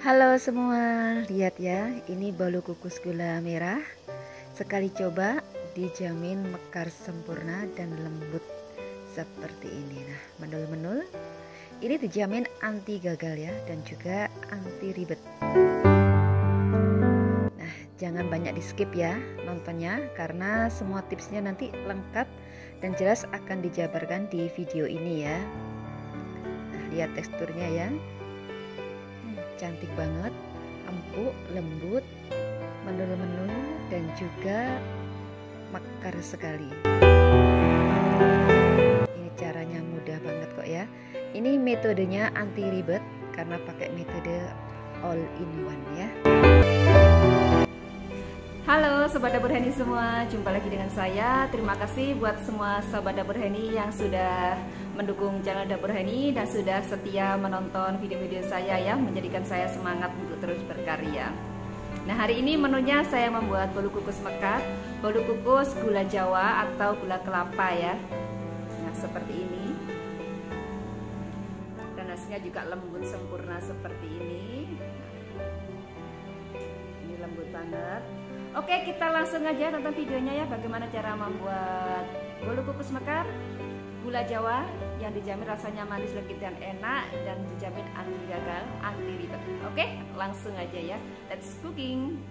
Halo semua, lihat ya, ini bolu kukus gula merah. Sekali coba dijamin mekar sempurna dan lembut seperti ini. Nah, menul-menul. Ini dijamin anti gagal ya, dan juga anti ribet. Nah, jangan banyak di skip ya nontonnya, karena semua tipsnya nanti lengkap dan jelas akan dijabarkan di video ini ya. Nah, lihat teksturnya ya. Cantik banget, empuk, lembut, menul-menul, dan juga mekar sekali. Ini caranya mudah banget kok ya. Ini metodenya anti ribet karena pakai metode all in one ya. Halo Sobat Dapur Heni semua, jumpa lagi dengan saya. Terima kasih buat semua Sobat Dapur Heni yang sudah mendukung channel Dapur Heni dan sudah setia menonton video-video saya ya, menjadikan saya semangat untuk terus berkarya. Nah, hari ini menunya saya membuat bolu kukus mekar, bolu kukus gula Jawa atau gula kelapa ya. Nah, seperti ini. Dan hasilnya juga lembut sempurna seperti ini. Ini lembut banget. Oke, kita langsung aja nonton videonya ya, bagaimana cara membuat bolu kukus mekar gula Jawa yang dijamin rasanya manis, legit dan enak, dan dijamin anti gagal, anti ribet. Oke, langsung aja ya, let's cooking.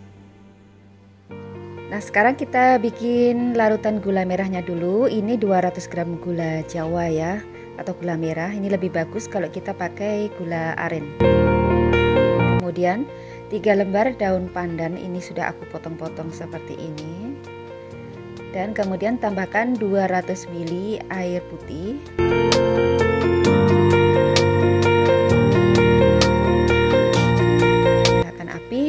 Nah, sekarang kita bikin larutan gula merahnya dulu. Ini 200 gram gula Jawa ya, atau gula merah. Ini lebih bagus kalau kita pakai gula aren. Kemudian 3 lembar daun pandan, ini sudah aku potong-potong seperti ini. Dan kemudian tambahkan 200 ml air putih. Nyalakan api.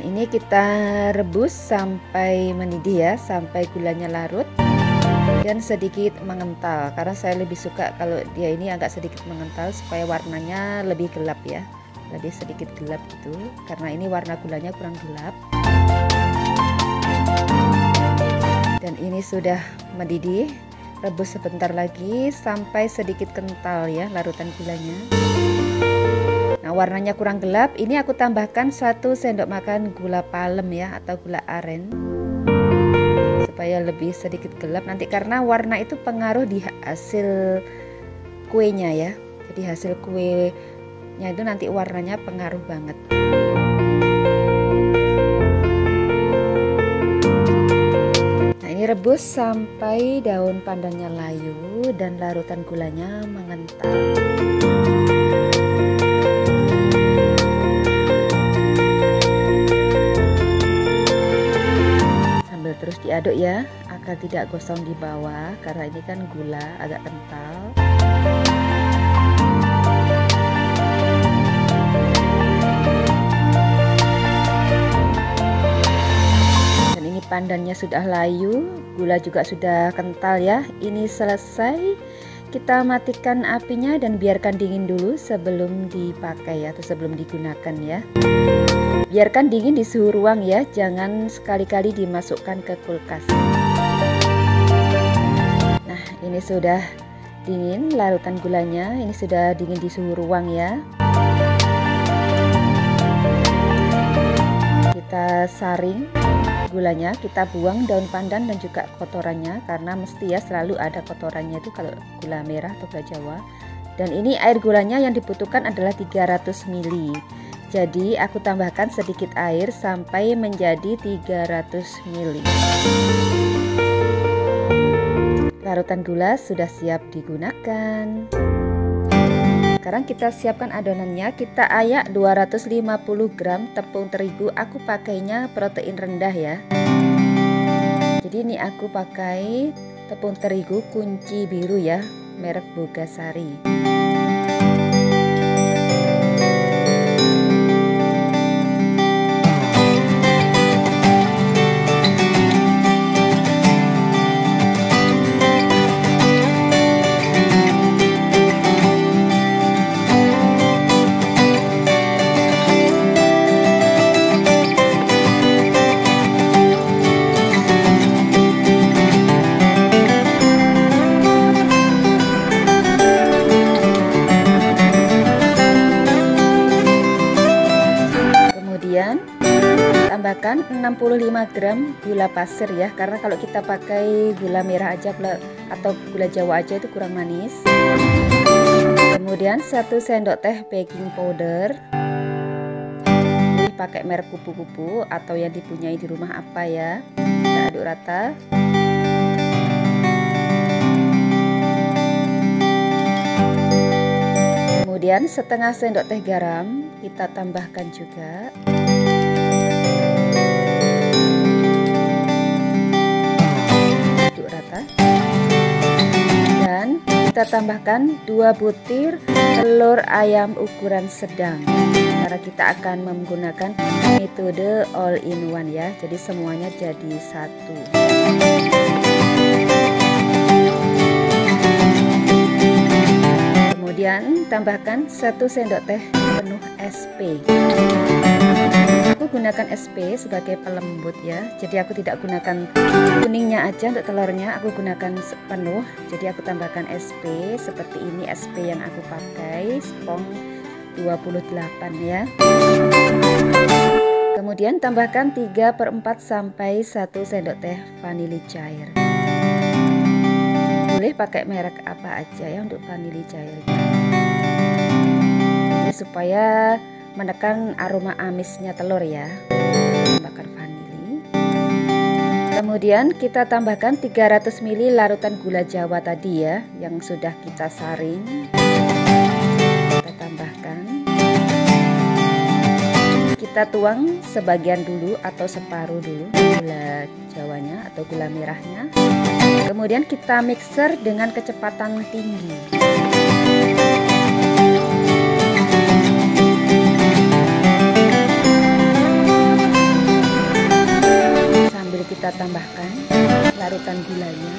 Ini kita rebus sampai mendidih ya, sampai gulanya larut dan sedikit mengental, karena saya lebih suka kalau dia ini agak sedikit mengental supaya warnanya lebih gelap ya, lebih sedikit gelap gitu, karena ini warna gulanya kurang gelap. Dan ini sudah mendidih, rebus sebentar lagi sampai sedikit kental ya larutan gulanya. Nah, warnanya kurang gelap, ini aku tambahkan 1 sendok makan gula palem ya, atau gula aren, supaya lebih sedikit gelap nanti, karena warna itu pengaruh di hasil kuenya ya. Jadi hasil kuenya itu nanti warnanya pengaruh banget. Nah, ini rebus sampai daun pandannya layu dan larutan gulanya mengental. Terus diaduk ya, agar tidak gosong di bawah, karena ini kan gula agak kental. Dan ini pandannya sudah layu, gula juga sudah kental ya. Ini selesai, kita matikan apinya dan biarkan dingin dulu sebelum dipakai atau sebelum digunakan ya. Biarkan dingin di suhu ruang ya, jangan sekali-kali dimasukkan ke kulkas. Nah, ini sudah dingin larutan gulanya, ini sudah dingin di suhu ruang ya. Kita saring gulanya, kita buang daun pandan dan juga kotorannya, karena mesti ya selalu ada kotorannya itu kalau gula merah atau gula Jawa. Dan ini air gulanya yang dibutuhkan adalah 300 ml. Jadi aku tambahkan sedikit air sampai menjadi 300 ml. Larutan gula sudah siap digunakan. Sekarang kita siapkan adonannya. Kita ayak 250 gram tepung terigu. Aku pakainya protein rendah ya. Jadi ini aku pakai tepung terigu kunci biru ya, merek Bogasari. tambahkan 65 gram gula pasir ya, karena kalau kita pakai gula merah aja atau gula Jawa aja itu kurang manis. Kemudian 1 sendok teh baking powder. Ini pakai merek kupu-kupu atau yang dipunyai di rumah apa ya. Kita aduk rata. Kemudian setengah sendok teh garam kita tambahkan juga. Aduk rata. Dan kita tambahkan 2 butir telur ayam ukuran sedang. Karena kita akan menggunakan metode all in one ya. Jadi semuanya jadi satu. Kemudian tambahkan 1 sendok teh penuh SP. Aku gunakan SP sebagai pelembut ya. Jadi aku tidak gunakan kuningnya aja untuk telurnya, aku gunakan penuh. Jadi aku tambahkan SP seperti ini, SP yang aku pakai spong 28 ya. Kemudian tambahkan 3/4 sampai 1 sendok teh vanili cair. Boleh pakai merek apa aja ya untuk vanili cairnya. Ini supaya menekan aroma amisnya telur ya. Tambahkan vanili. Kemudian kita tambahkan 300 ml larutan gula Jawa tadi ya, yang sudah kita saring. Kita tambahkan. Kita tuang sebagian dulu atau separuh dulu gula Jawanya atau gula merahnya. Kemudian kita mixer dengan kecepatan tinggi. Sambil kita tambahkan larutan gulanya.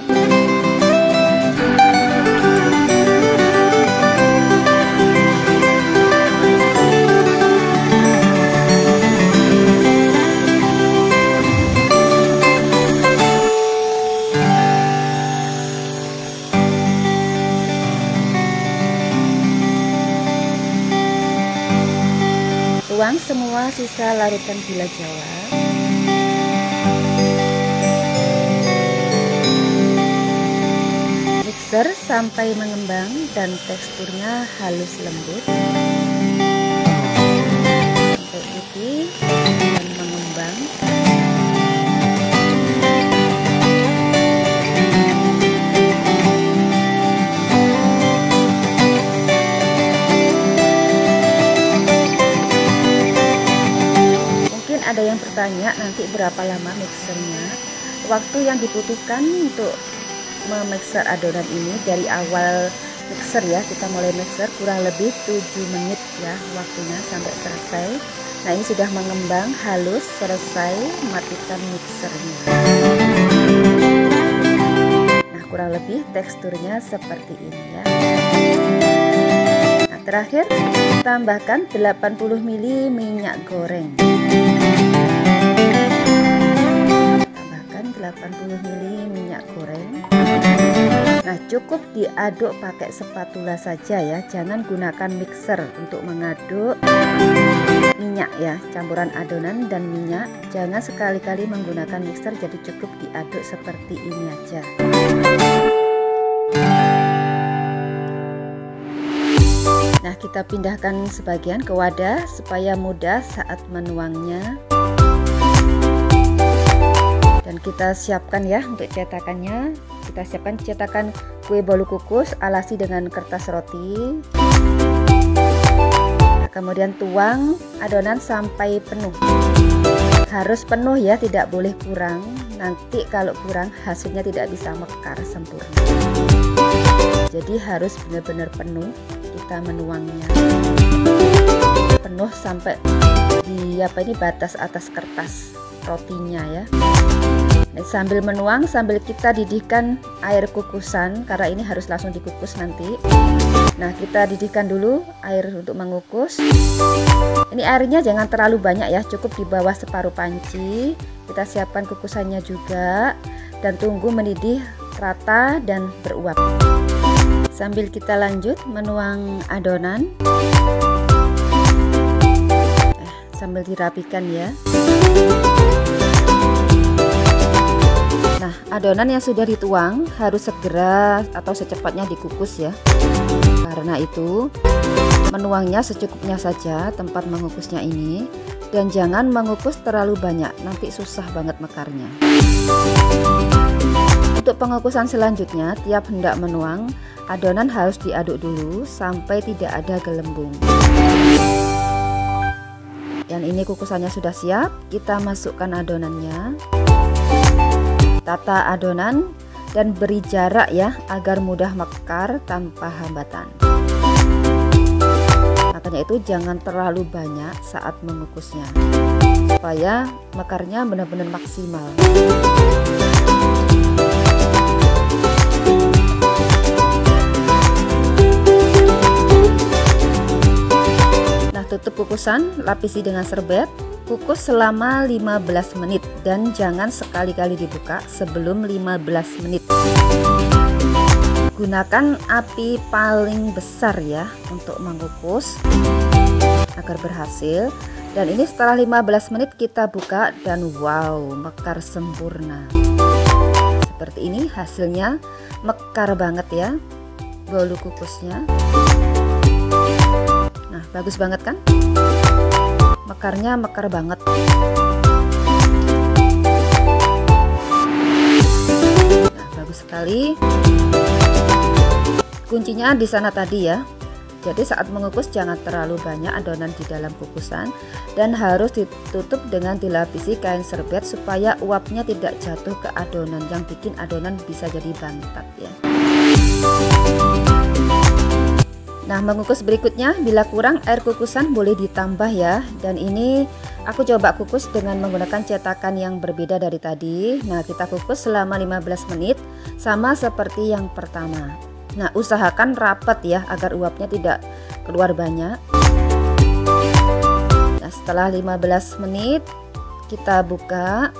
Tuang semua sisa larutan gula Jawa. Mixer sampai mengembang dan teksturnya halus lembut. Sampai putih dan mengembang. Ada yang bertanya nanti berapa lama mixernya. Waktu yang dibutuhkan untuk memixer adonan ini dari awal mixer ya, kita mulai mixer kurang lebih 7 menit ya waktunya sampai selesai. Nah ini sudah mengembang halus, selesai, matikan mixernya. Nah kurang lebih teksturnya seperti ini ya. Nah terakhir tambahkan 80 ml minyak goreng. 80 ml minyak goreng. Nah cukup diaduk pakai spatula saja ya, jangan gunakan mixer untuk mengaduk minyak ya, campuran adonan dan minyak. Jangan sekali-kali menggunakan mixer, jadi cukup diaduk seperti ini aja. Nah kita pindahkan sebagian ke wadah supaya mudah saat menuangnya. Dan kita siapkan ya untuk cetakannya. Kita siapkan cetakan kue bolu kukus, alasi dengan kertas roti. Nah, kemudian tuang adonan sampai penuh. Harus penuh ya, tidak boleh kurang. Nanti kalau kurang hasilnya tidak bisa mekar sempurna. Jadi harus benar-benar penuh kita menuangnya. Penuh sampai di batas atas kertas rotinya ya. Nah, sambil menuang, sambil kita didihkan air kukusan, karena ini harus langsung dikukus nanti. Nah kita didihkan dulu air untuk mengukus. Ini airnya jangan terlalu banyak ya, cukup di bawah separuh panci. Kita siapkan kukusannya juga dan tunggu mendidih rata dan beruap. Sambil kita lanjut menuang adonan. Sambil dirapikan ya. Nah, adonan yang sudah dituang harus segera atau secepatnya dikukus ya. Karena itu menuangnya secukupnya saja tempat mengukusnya ini, dan jangan mengukus terlalu banyak, nanti susah banget mekarnya. Untuk pengukusan selanjutnya, tiap hendak menuang, adonan harus diaduk dulu sampai tidak ada gelembung. Dan ini kukusannya sudah siap, kita masukkan adonannya. Tata adonan dan beri jarak ya, agar mudah mekar tanpa hambatan. Makanya itu jangan terlalu banyak saat mengukusnya, supaya mekarnya benar-benar maksimal. Nah, tutup kukusan, lapisi dengan serbet. Kukus selama 15 menit dan jangan sekali-kali dibuka sebelum 15 menit. Gunakan api paling besar ya untuk mengukus agar berhasil. Dan ini setelah 15 menit kita buka dan wow, mekar sempurna. Seperti ini hasilnya, mekar banget ya bolu kukusnya. Nah, bagus banget kan? Mekarnya mekar banget. Nah, bagus sekali. Kuncinya di sana tadi ya. Jadi saat mengukus jangan terlalu banyak adonan di dalam kukusan dan harus ditutup dengan dilapisi kain serbet supaya uapnya tidak jatuh ke adonan yang bikin adonan bisa jadi bantat ya. Nah, mengukus berikutnya, bila kurang air kukusan boleh ditambah ya. Dan ini aku coba kukus dengan menggunakan cetakan yang berbeda dari tadi. Nah, kita kukus selama 15 menit sama seperti yang pertama. Nah, usahakan rapat ya agar uapnya tidak keluar banyak. Nah, setelah 15 menit kita buka.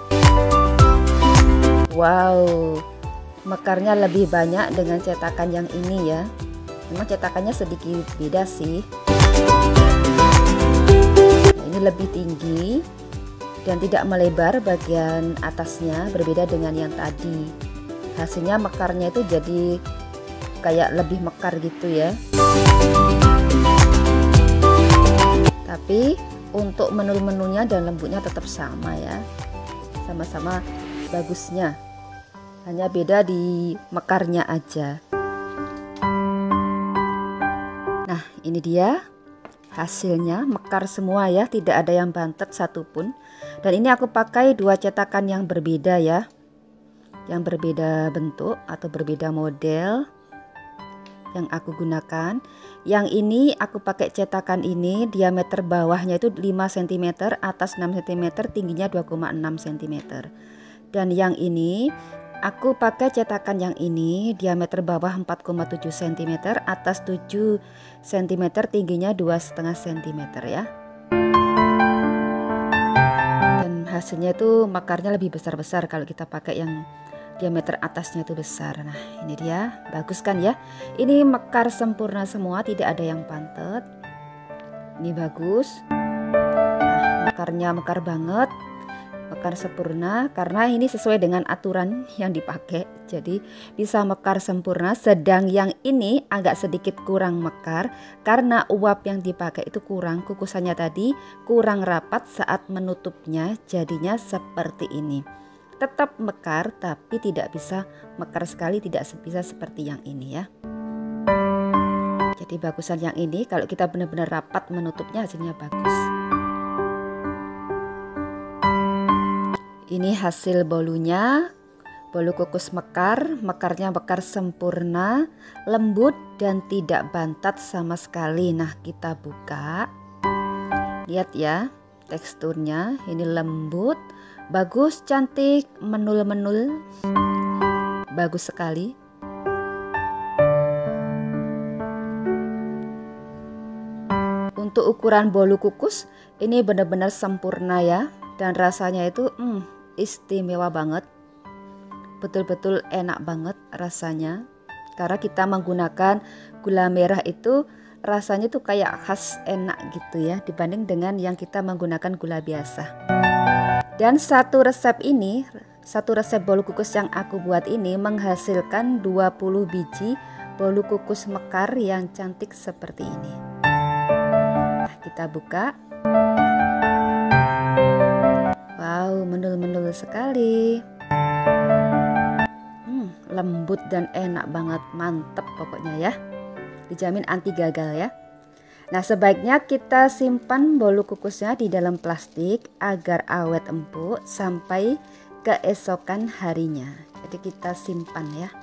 Wow, mekarnya lebih banyak dengan cetakan yang ini ya. Memang cetakannya sedikit beda sih. Nah, ini lebih tinggi dan tidak melebar bagian atasnya, berbeda dengan yang tadi. Hasilnya mekarnya itu jadi kayak lebih mekar gitu ya. Tapi untuk menu-menunya dan lembutnya tetap sama ya, sama-sama bagusnya, hanya beda di mekarnya aja. Nah, ini dia hasilnya, mekar semua ya, tidak ada yang bantet satupun. Dan ini aku pakai dua cetakan yang berbeda ya, yang berbeda bentuk atau berbeda model yang aku gunakan. Yang ini aku pakai cetakan ini, diameter bawahnya itu 5 cm, atas 6 cm, tingginya 2,6 cm. Dan yang ini aku pakai cetakan yang ini, diameter bawah 4,7 cm, atas 7 cm, tingginya 2,5 cm ya. Dan hasilnya itu mekarnya lebih besar-besar kalau kita pakai yang diameter atasnya itu besar. Nah, ini dia, bagus kan ya? Ini mekar sempurna semua, tidak ada yang pantet. Ini bagus. Nah, mekarnya mekar banget, mekar sempurna karena ini sesuai dengan aturan yang dipakai. Jadi bisa mekar sempurna. Sedang yang ini agak sedikit kurang mekar karena uap yang dipakai itu kurang, kukusannya tadi kurang rapat saat menutupnya, jadinya seperti ini. Tetap mekar tapi tidak bisa mekar sekali, tidak bisa seperti yang ini ya. Jadi bagusan yang ini, kalau kita benar-benar rapat menutupnya hasilnya bagus. Ini hasil bolunya, bolu kukus mekar, mekarnya mekar sempurna, lembut dan tidak bantat sama sekali. Nah, kita buka, lihat ya teksturnya, ini lembut, bagus, cantik, menul-menul, bagus sekali. Untuk ukuran bolu kukus ini benar-benar sempurna ya, dan rasanya itu istimewa banget, betul-betul enak banget rasanya. Karena kita menggunakan gula merah itu rasanya tuh kayak khas enak gitu ya, dibanding dengan yang kita menggunakan gula biasa. Dan satu resep ini satu resep bolu kukus yang aku buat ini menghasilkan 20 biji bolu kukus mekar yang cantik seperti ini. Nah, kita buka. Wow, mendul-mendul sekali. Lembut dan enak banget, mantep pokoknya ya. Dijamin anti gagal ya. Nah, sebaiknya kita simpan bolu kukusnya di dalam plastik agar awet empuk sampai keesokan harinya. Jadi kita simpan ya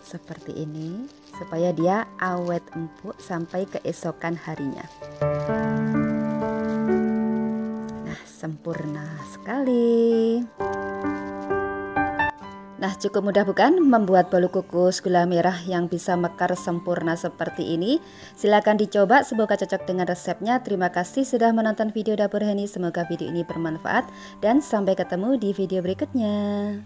seperti ini supaya dia awet empuk sampai keesokan harinya. Nah, sempurna sekali. Nah, cukup mudah bukan membuat bolu kukus gula merah yang bisa mekar sempurna seperti ini? Silahkan dicoba, semoga cocok dengan resepnya. Terima kasih sudah menonton video Dapur Heni, semoga video ini bermanfaat dan sampai ketemu di video berikutnya.